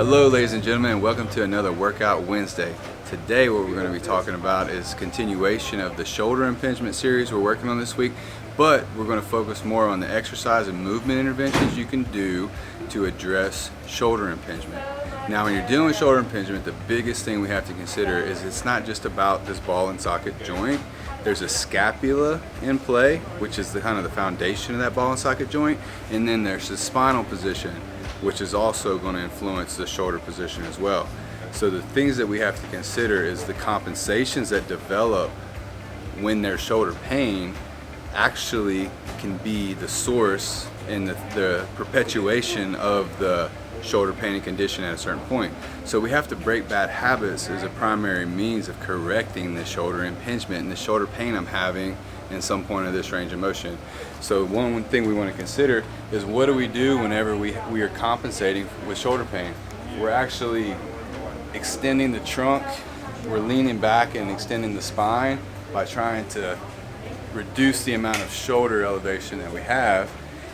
Hello ladies and gentlemen, and welcome to another Workout Wednesday. Today what we're going to be talking about is continuation of the shoulder impingement series we're working on this week, but we're going to focus more on the exercise and movement interventions you can do to address shoulder impingement. Now when you're dealing with shoulder impingement, the biggest thing we have to consider is it's not just about this ball and socket joint. There's a scapula in play, which is the kind of the foundation of that ball and socket joint, and then there's the spinal position, which is also going to influence the shoulder position as well. So the things that we have to consider is the compensations that develop when there's shoulder pain actually can be the source and the perpetuation of the shoulder pain and condition at a certain point. So we have to break bad habits as a primary means of correcting the shoulder impingement and the shoulder pain I'm having in some point of this range of motion. So one thing we want to consider is, what do we do whenever we are compensating with shoulder pain? We're actually extending the trunk, we're leaning back and extending the spine by trying to reduce the amount of shoulder elevation that we have.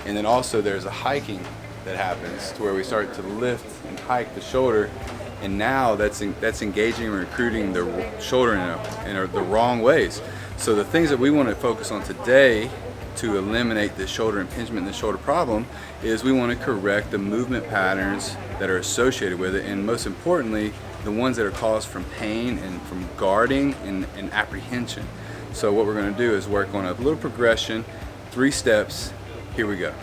And then also there's a hiking that happens to where we start to lift and hike the shoulder, and now that's engaging and recruiting the shoulder in the wrong ways. So the things that we want to focus on today to eliminate the shoulder impingement and the shoulder problem is we want to correct the movement patterns that are associated with it, and most importantly the ones that are caused from pain and from guarding and apprehension. So what we're going to do is work on a little progression, 3 steps. Here we go.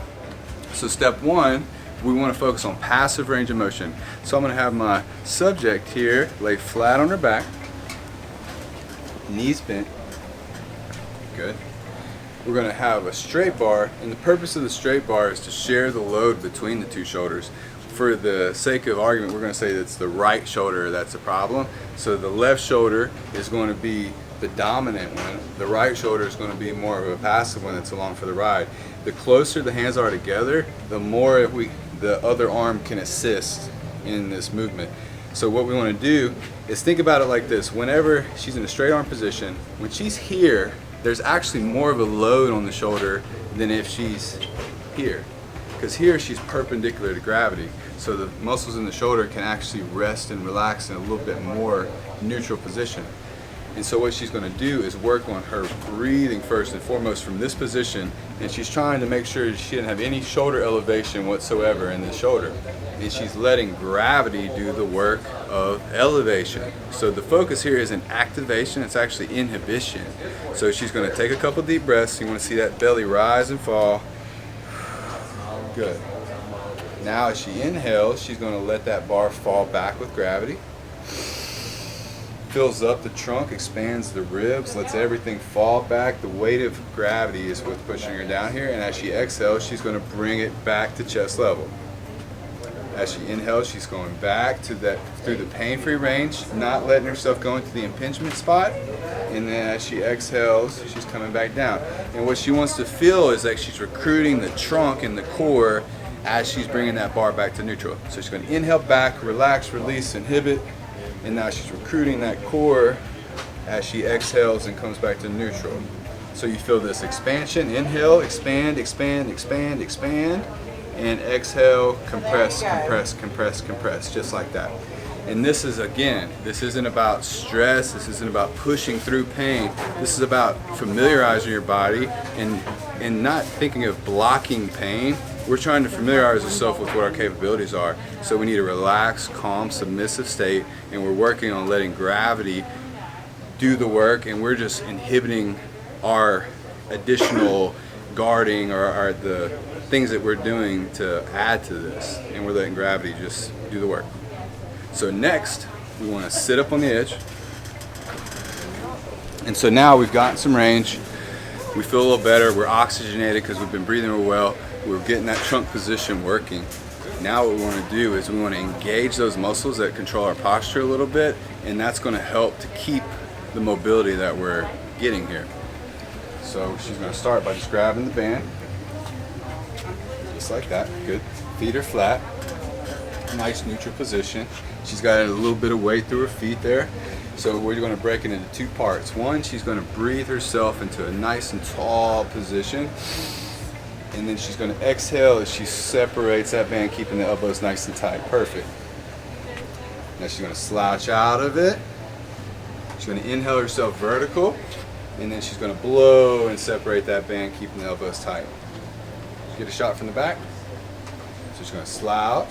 So step 1, we want to focus on passive range of motion. So I'm going to have my subject here lay flat on her back, knees bent. Good. We're going to have a straight bar, and the purpose of the straight bar is to share the load between the two shoulders. For the sake of argument, we're going to say that it's the right shoulder that's the problem. So the left shoulder is going to be the dominant one. The right shoulder is going to be more of a passive one that's along for the ride. The closer the hands are together, the more the other arm can assist in this movement. So what we want to do is think about it like this. Whenever she's in a straight arm position, when she's here, there's actually more of a load on the shoulder than if she's here. Because here she's perpendicular to gravity. So the muscles in the shoulder can actually rest and relax in a little bit more neutral position. And so what she's going to do is work on her breathing first and foremost from this position, and she's trying to make sure she doesn't have any shoulder elevation whatsoever in the shoulder. And she's letting gravity do the work of elevation. So the focus here isn't activation, it's actually inhibition. So she's going to take a couple deep breaths. You want to see that belly rise and fall. Good. Now as she inhales, she's going to let that bar fall back with gravity. Fills up the trunk, expands the ribs, lets everything fall back. The weight of gravity is what's pushing her down here, and as she exhales, she's going to bring it back to chest level. As she inhales, she's going back to through the pain-free range, not letting herself go into the impingement spot, and then as she exhales, she's coming back down. And what she wants to feel is like she's recruiting the trunk and the core as she's bringing that bar back to neutral. So she's going to inhale back, relax, release, inhibit. And now she's recruiting that core as she exhales and comes back to neutral. So you feel this expansion, inhale, expand, expand, expand, expand, and exhale, compress, compress, compress, compress, just like that. And this is, again, this isn't about stress, this isn't about pushing through pain, this is about familiarizing your body and not thinking of blocking pain. We're trying to familiarize ourselves with what our capabilities are. So we need a relaxed, calm, submissive state, and we're working on letting gravity do the work, and we're just inhibiting our additional guarding or the things that we're doing to add to this, and we're letting gravity just do the work. So next, we want to sit up on the edge. And so now we've gotten some range. We feel a little better. We're oxygenated because we've been breathing real well. We're getting that trunk position working. Now what we want to do is we want to engage those muscles that control our posture a little bit, and that's going to help to keep the mobility that we're getting here. So she's going to start by just grabbing the band, just like that. Good. Feet are flat. Nice neutral position. She's got a little bit of weight through her feet there. So we're going to break it into 2 parts. One, she's going to breathe herself into a nice and tall position. And then she's going to exhale as she separates that band, keeping the elbows nice and tight. Perfect. Now she's going to slouch out of it. She's going to inhale herself vertical, and then she's going to blow and separate that band, keeping the elbows tight. Get a shot from the back. So she's going to slouch.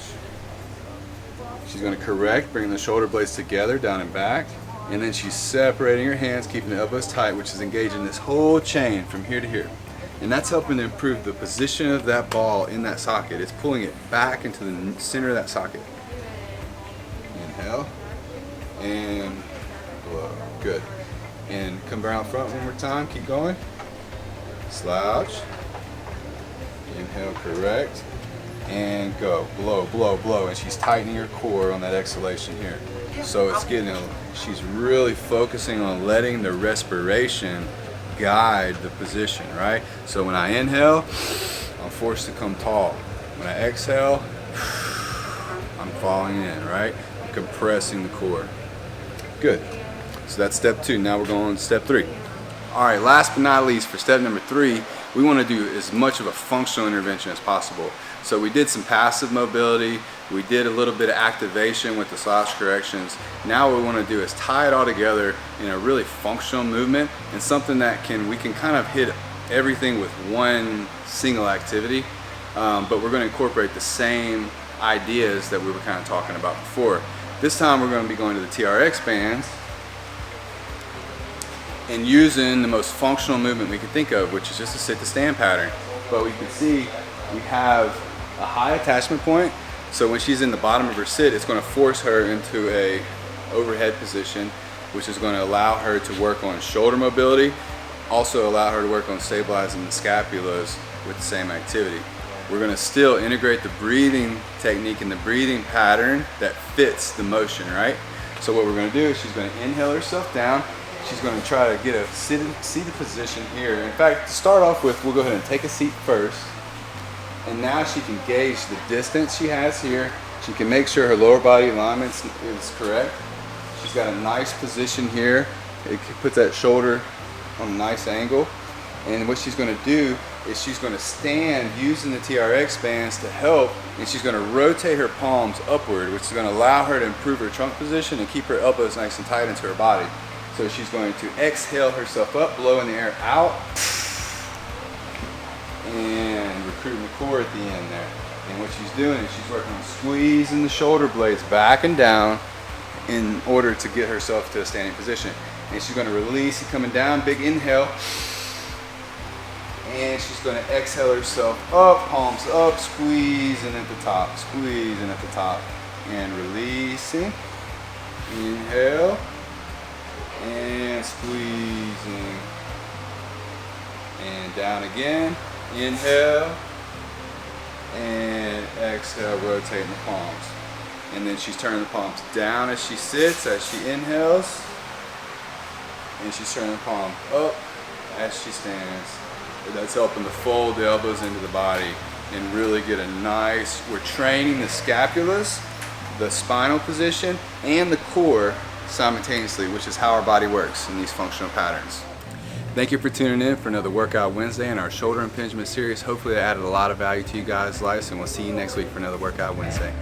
She's going to correct, bring the shoulder blades together, down and back. And then she's separating her hands, keeping the elbows tight, which is engaging this whole chain from here to here. And that's helping to improve the position of that ball in that socket. It's pulling it back into the center of that socket. Inhale. And blow. Good. And come around front one more time. Keep going. Slouch. Inhale, correct. And go. Blow, blow, blow. And she's tightening her core on that exhalation here. So it's getting, she's really focusing on letting the respiration guide the position, right? So when I inhale, I'm forced to come tall. When I exhale, I'm falling in, right? I'm compressing the core. Good. So that's step 2. Now we're going to step 3. All right, last but not least, for step number 3, we want to do as much of a functional intervention as possible. So we did some passive mobility, we did a little bit of activation with the slouch corrections. Now what we want to do is tie it all together in a really functional movement, and something that we can kind of hit everything with one single activity, but we're going to incorporate the same ideas that we were kind of talking about before. This time we're going to be going to the TRX bands and using the most functional movement we can think of, which is just a sit to stand pattern. But we can see we have a high attachment point, so when she's in the bottom of her sit, it's going to force her into a overhead position, which is going to allow her to work on shoulder mobility, also allow her to work on stabilizing the scapulas with the same activity. We're going to still integrate the breathing technique and the breathing pattern that fits the motion, right? So what we're going to do is she's going to inhale herself down. She's going to try to get a seated position here. In fact, to start off with, we'll go ahead and take a seat first. And now she can gauge the distance she has here. She can make sure her lower body alignment is correct. She's got a nice position here. It puts that shoulder on a nice angle. And what she's going to do is she's going to stand using the TRX bands to help, and she's going to rotate her palms upward, which is going to allow her to improve her trunk position and keep her elbows nice and tight into her body. So she's going to exhale herself up, blowing the air out, and recruiting the core at the end there. And what she's doing is she's working on squeezing the shoulder blades back and down in order to get herself to a standing position. And she's going to release it coming down, big inhale. And she's going to exhale herself up, palms up, squeezing at the top, squeezing at the top. And releasing. Inhale. And squeezing. And down again. Inhale. And exhale, rotating the palms. And then she's turning the palms down as she sits, as she inhales. And she's turning the palm up as she stands. That's helping to fold the elbows into the body and really get a nice, we're training the scapulas, the spinal position, and the core simultaneously, which is how our body works in these functional patterns. Thank you for tuning in for another Workout Wednesday in our Shoulder Impingement series. Hopefully that added a lot of value to you guys' lives, and we'll see you next week for another Workout Wednesday.